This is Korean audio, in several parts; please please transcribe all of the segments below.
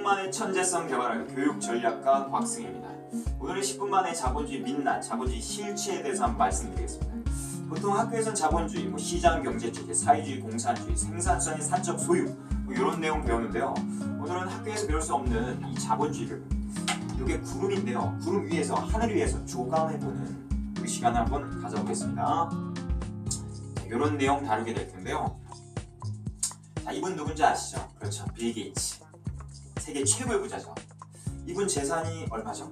만에 천재성 개발할 교육 전략가 곽승입니다. 오늘은 10분 만에 자본주의 민낯, 자본주의 실체에 대해서 한번 말씀드리겠습니다. 보통 학교에서는 자본주의, 시장 경제 체계, 사회주의, 공산주의, 생산성의 사적 소유 이런 내용 배우는데요. 오늘은 학교에서 배울 수 없는 이 자본주의를, 이게 구름인데요. 구름 위에서, 하늘 위에서 조감해보는 그 시간을 한번 가져보겠습니다. 이런 내용 다루게 될 텐데요. 자, 이분 누군지 아시죠? 그렇죠, 빌 게이츠. 세계 최고의 부자죠. 이분 재산이 얼마죠?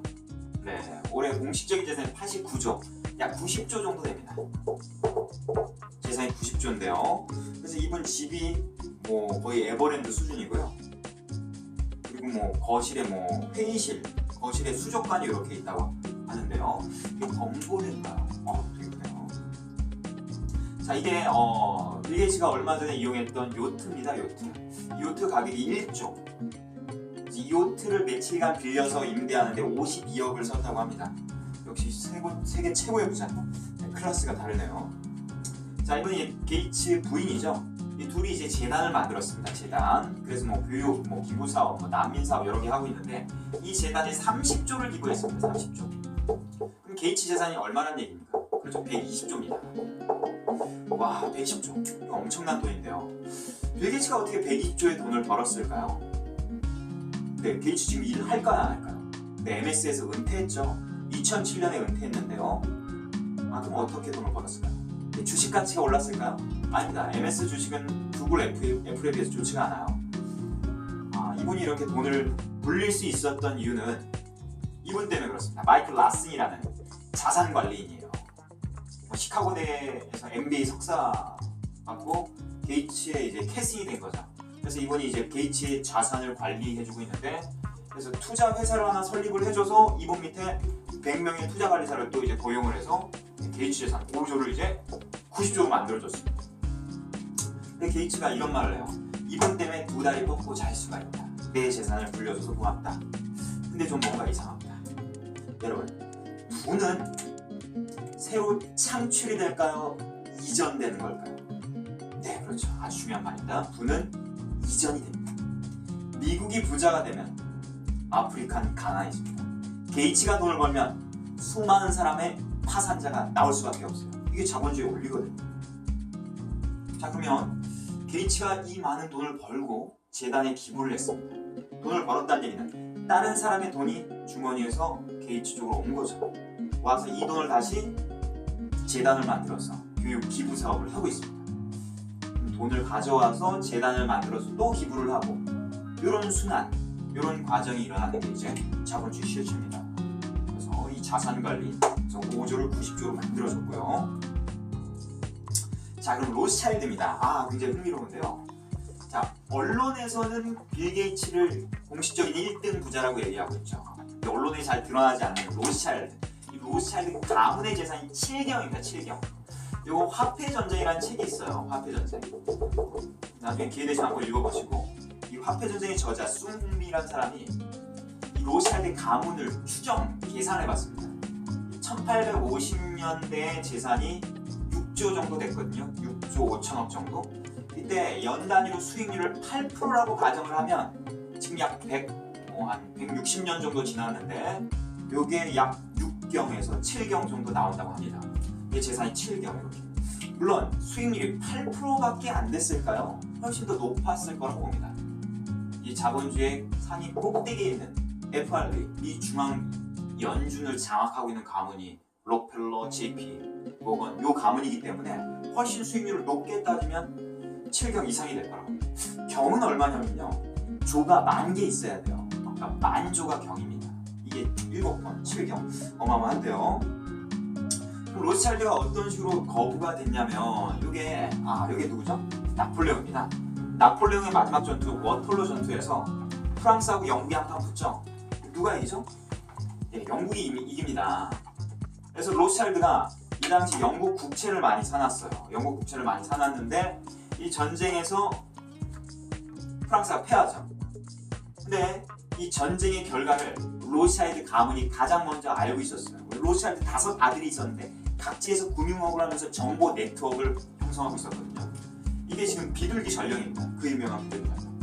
네, 올해 공식적인 재산이 89조, 약 90조 정도 됩니다. 재산이 90조인데요. 그래서 이분 집이 거의 에버랜드 수준이고요. 그리고 거실에 회의실, 거실에 수족관이 이렇게 있다고 하는데요. 이게 범고래인가요? 되게 크네요. 자, 이게 빌 게이츠가 얼마 전에 이용했던 요트입니다. 요트 가격이 1조. 이 요트를 며칠간 빌려서 임대하는데 52억을 썼다고 합니다. 역시 세계 최고의 부자. 클래스가 다르네요. 자, 이분이 게이츠 부인이죠. 이 둘이 이제 재단을 만들었습니다. 재단. 그래서 교육, 기부 사업, 난민 사업 여러 개 하고 있는데 이 재단에 30조를 기부했습니다. 30조. 그럼 게이츠 재산이 얼마란 얘기입니까? 그렇죠, 120조입니다. 와, 120조. 이거 엄청난 돈인데요. 빌 게이츠가 어떻게 120조의 돈을 벌었을까요? 네, 게이츠 지금 일을 할까요, 안 할까요? 네, MS에서 은퇴했죠. 2007년에 은퇴했는데요. 그럼 어떻게 돈을 벌었을까요? 네, 주식 가치가 올랐을까요? 아닙니다. MS 주식은 구글, 애플에 비해서 좋지가 않아요. 이분이 이렇게 돈을 불릴 수 있었던 이유는 이분 때문에 그렇습니다. 마이클 라슨이라는 자산관리인이에요. 시카고대에서 MBA 석사 받고 게이츠의 이제 캐슨이 된 거죠. 그래서 이분이 이제 게이츠의 자산을 관리해주고 있는데, 그래서 투자 회사를 하나 설립을 해줘서 이분 밑에 100명의 투자 관리사를 또 이제 고용을 해서 게이츠 재산 5조를 이제 90조로 만들어줬습니다. 근데 게이츠가 이런 말을 해요. 이분 때문에 두 다리 뻗고 잘 수가 있다. 내 재산을 불려줘서 고맙다. 근데 좀 뭔가 이상합니다. 여러분, 부는 새로 창출이 될까요? 이전되는 걸까요? 네, 그렇죠. 아주 중요한 말입니다. 부는 이전이 됩니다. 미국이 부자가 되면 아프리카는 가난해집니다. 게이츠가 돈을 벌면 수많은 사람의 파산자가 나올 수밖에 없어요. 이게 자본주의의 원리거든요. 자, 그러면 게이츠가 이 많은 돈을 벌고 재단에 기부를 했습니다. 돈을 벌었다는 얘기는 다른 사람의 돈이 주머니에서 게이츠 쪽으로 온 거죠. 와서 이 돈을 다시 재단을 만들어서 교육 기부 사업을 하고 있습니다. 돈을 가져와서 재단을 만들어서 또 기부를 하고, 이런 순환, 이런 과정이 일어나는 게 이제 자본주의 실체입니다. 그래서 이 자산 관리, 그래서 5조를 90조로 만들어줬고요. 자, 그럼 로스차일드입니다. 굉장히 흥미로운데요. 자, 언론에서는 빌 게이츠를 공식적인 1등 부자라고 얘기하고 있죠. 언론에 잘 드러나지 않는 로스차일드. 이 로스차일드 가문의 재산이 7경입니다. 7경. 요거 화폐전쟁이라는 책이 있어요. 화폐전쟁. 나중에 기회 되시면 한번 읽어보시고, 이 화폐전쟁의 저자 숭미라는 사람이 이 로스차일드 가문을 계산해봤습니다. 1850년대의 재산이 6조 정도 됐거든요. 6조 5천억 정도. 이때 연단위로 수익률을 8%라고 가정을 하면 지금 약 160년 정도 지났는데 요게 약 6경에서 7경 정도 나온다고 합니다. 이 재산이 7경 이렇게. 물론 수익률이 8%밖에 안 됐을까요? 훨씬 더 높았을 거라고 봅니다. 이 자본주의의 산이 꼭대기에 있는 FRB, 미 중앙 연준을 장악하고 있는 가문이 록펠러, JP, 모건 요 가문이기 때문에 훨씬 수익률을 높게 따지면 7경 이상이 될 거라고 합니다. 경은 얼마냐면요, 조가 10,000개 있어야 돼요. 그러니까 10,000조가 경입니다. 이게 7번, 7경. 어마어마한데요. 그럼 로스차일드가 어떤 식으로 거부가 됐냐면, 요게 누구죠? 나폴레옹입니다. 나폴레옹의 마지막 전투, 워털로 전투에서 프랑스하고 영국이 한판 붙죠? 누가 이기죠? 네, 영국이 이깁니다. 그래서 로스차일드가 이 당시 영국 국채를 많이 사놨어요. 영국 국채를 많이 사놨는데 이 전쟁에서 프랑스가 패하죠. 근데 이 전쟁의 결과를 로스차일드 가문이 가장 먼저 알고 있었어요. 로스차일드 5 아들이 있었는데 각지에서 금융업을 하면서 정보 네트워크를 형성하고 있었거든요. 이게 지금 비둘기 전령입니다. 그 유명한 비둘기 전령.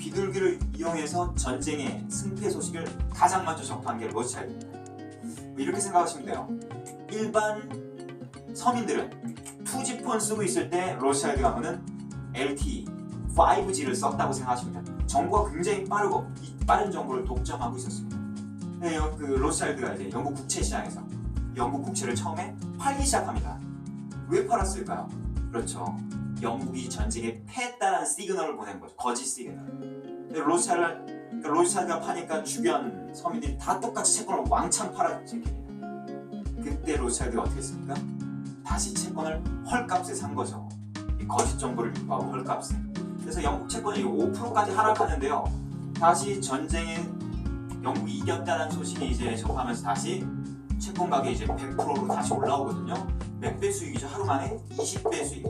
이 비둘기를 이용해서 전쟁의 승패 소식을 가장 먼저 접한 게 로스차일드입니다. 이렇게 생각하시면 돼요. 일반 서민들은 2G폰 쓰고 있을 때 로스차일드 가문은 LTE, 5G를 썼다고 생각하시면 돼요. 정보가 굉장히 빠르고 이 빠른 정보를 독점하고 있었습니다. 네, 그 로스차일드가 이제 영국 국채 시장에서 영국 국채를 처음에 팔기 시작합니다. 왜 팔았을까요? 그렇죠. 영국이 전쟁에 패했다는 시그널을 보낸 거죠. 거짓 시그널. 로스차일드가 파니까 주변 서민들이 다 똑같이 채권을 왕창 팔아들입니다. 그때 로스차일드가 어떻게 했습니까? 다시 채권을 헐값에 산 거죠. 이 거짓 정보를 유포하고 헐값에. 그래서 영국 채권이 5%까지 하락하는데요. 다시 전쟁에 영국이 이겼다는 소식이 이제 접하면서 다시 채권 가격이 이제 100%로 다시 올라오거든요. 몇 배 수익이죠? 하루 만에 20배 수익.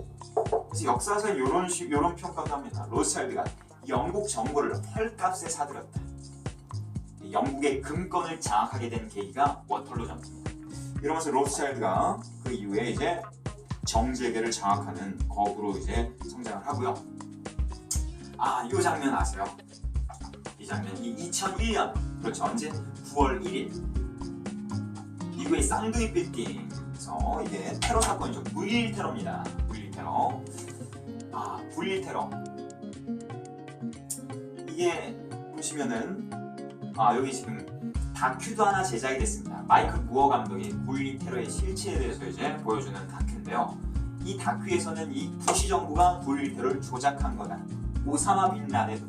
그래서 역사에서 이런 평가도 합니다. 로스차일드가 영국 정부를 헐값에 사들였다. 영국의 금권을 장악하게 된 계기가 워털루 전투입니다. 이러면서 로스차일드가 그 이후에 이제 정재계를 장악하는 거부로 이제 성장을 하고요. 이 장면 아세요? 이 장면이 2001년, 그렇죠. 언제? 9월 1일 미국의 쌍둥이 빌딩에서 이게 테러 사건이죠. 9.11 테러입니다. 9.11 테러. 9.11 테러. 이게 보시면은 여기 지금 다큐도 하나 제작이 됐습니다. 마이클 무어 감독이 9.12 테러의 실체에 대해서 이제 보여주는 다큐인데요. 이 다큐에서는 이 부시 정부가 9.11 테러를 조작한 거다. 오사마 빈 라덴,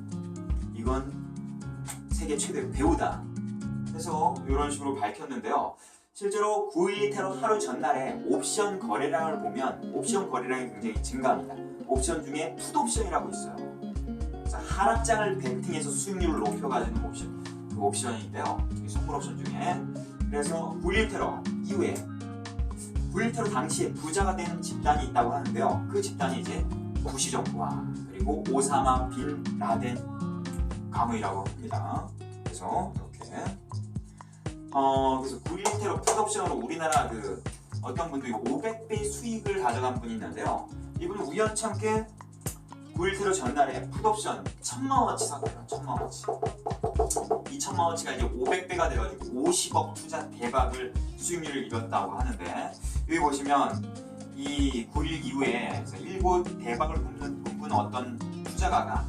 이건 세계 최대의 배우다. 그래서 이런 식으로 밝혔는데요. 실제로 9.12 테러 하루 전날에 옵션 거래량을 보면 옵션 거래량이 굉장히 증가합니다. 옵션 중에 풋옵션이라고 있어요. 그래서 하락장을 베팅해서 수익률을 높여가지는 옵션, 그 옵션인데요. 선물 옵션 중에. 그래서 9.11 테러 이후에 9.11 테러 당시에 부자가 된 집단이 있다고 하는데요. 그 집단이 이제 부시 정부와 그리고 오사마 빈 라덴 가문이라고 합니다. 그래서 이렇게 그래서 9.11 테러 풋옵션으로 우리나라 그 어떤 분들이 500배 수익을 가져간 분이 있는데요. 이분은 우연찮게 9.11 테러 전날에 풋옵션 1000만원어치 샀대요. 1000만원어치. 이 1000만원어치가 이제 500배가 돼가지고 50억 투자 대박을 수익률을 이뤘다고 하는데, 여기 보시면 이 9.11 이후에 일본 대박을 꿈꾼 어떤 투자가가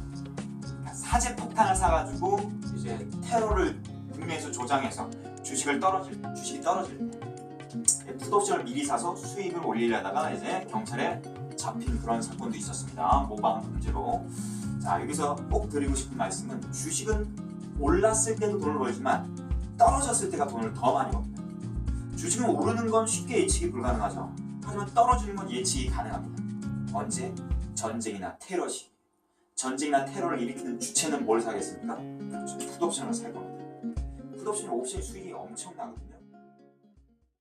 사제 폭탄을 사가지고 이제 테러를 국내에서 조장해서 주식이 떨어질 때 풋옵션을 미리 사서 수익을 올리려다가 이제 경찰에 잡힌 그런 사건도 있었습니다. 모방 범죄로. 자, 여기서 꼭 드리고 싶은 말씀은 주식은 올랐을 때도 돈을 벌지만 떨어졌을 때가 돈을 더 많이 법니다. 주식은 오르는 건 쉽게 예측이 불가능하죠. 하지만 떨어지는 건 예측이 가능합니다. 언제? 전쟁이나 테러 시기. 전쟁이나 테러를 일으키는 주체는 뭘 사겠습니까? 그렇죠. 풋옵션을 살 겁니다. 풋옵션이 옵션이 수익이 엄청나거든요.